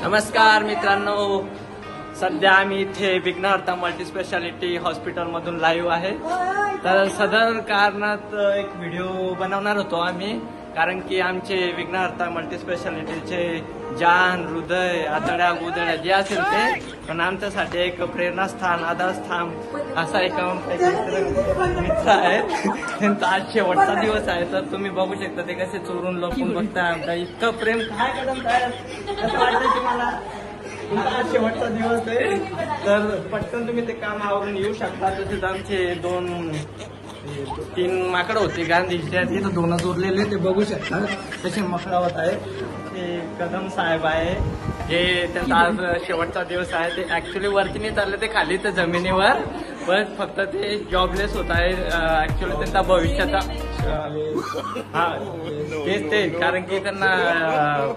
नमस्कार मित्रांनो, सध्या आम्ही इथे विघ्नहर्ता मल्टीस्पेशालिटी हॉस्पिटलमधून लाईव्ह आहे। तर सदर कारणात एक व्हिडिओ बनवणार होतो आम्ही, कारण की आमचे विघ्नहर्ता मल्टीस्पेशालिटीचे जान, हृदय, आतड्या गुदड्या जे असेल ते, पण आमच्यासाठी एक प्रेरणास्थान, आधारस्थान असा एक मित्र आहे। त्यांचा आज शेवटचा दिवस आहे, तर तुम्ही बघू शकता ते कसे चोरून लपून बघताय। इतकं प्रेम काय कदम काय असं वाटतं की मला आज शेवटचा दिवस आहे, तर पटकन तुम्ही ते काम आवरून येऊ शकता। तसेच आमचे 2-3 माकड होते गांधीच्या, तिथं 2 उरलेले ते बघू शकता तसे मकडावत आहे। ते कदम साहेब आहे, हे त्यांचा आज शेवटचा दिवस आहे। ते ऍक्च्युली वरती नाही चालले, ते खाली तर जमिनीवर, पण फक्त ते जॉबलेस होत आहे। ऍक्च्युली त्यांचा भविष्याचा हा तेच ते, कारण की त्यांना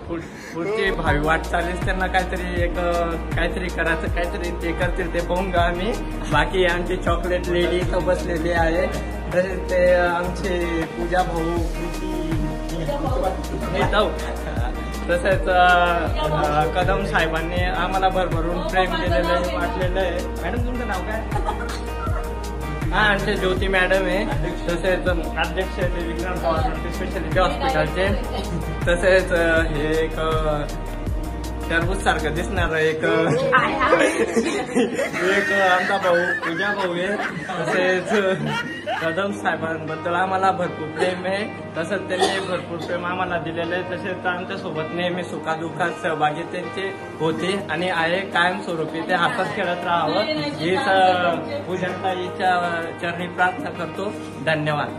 पुढची भावी वाटचालीस त्यांना काहीतरी करायचं, काहीतरी ते करतील, ते पाहून गा आम्ही। बाकी आमची चॉकलेट लेडी इथं बसलेली आहे, तसेच ते आमचे पूजा भाऊ, तसेच कदम साहेबांनी आम्हाला भरभरून प्रेम केलेलं आहे, वाटलेलं आहे। मॅडम तुमचं नाव काय? हा, आमचे ज्योती मॅडम आहे, तसेच अध्यक्ष ते विघ्नहर्ता मल्टीस्पेशालिटी हॉस्पिटलचे। तसेच हे एक टरबूज सारखं दिसणार एक आमचा भाऊ पूजा भाऊ आहे। तसेच कदम साहेबांबद्दल आम्हाला भरपूर प्रेम आहे, तसंच त्यांनी भरपूर प्रेम आम्हाला दिलेलं आहे। तसेच आमच्यासोबत नेहमी सुखादुःखात सहभागी त्यांचे होते आणि आहे कायमस्वरूपी। ते हसत खेळत राहावं हीच पूजनताईच्या चरणी प्रार्थना करतो। धन्यवाद।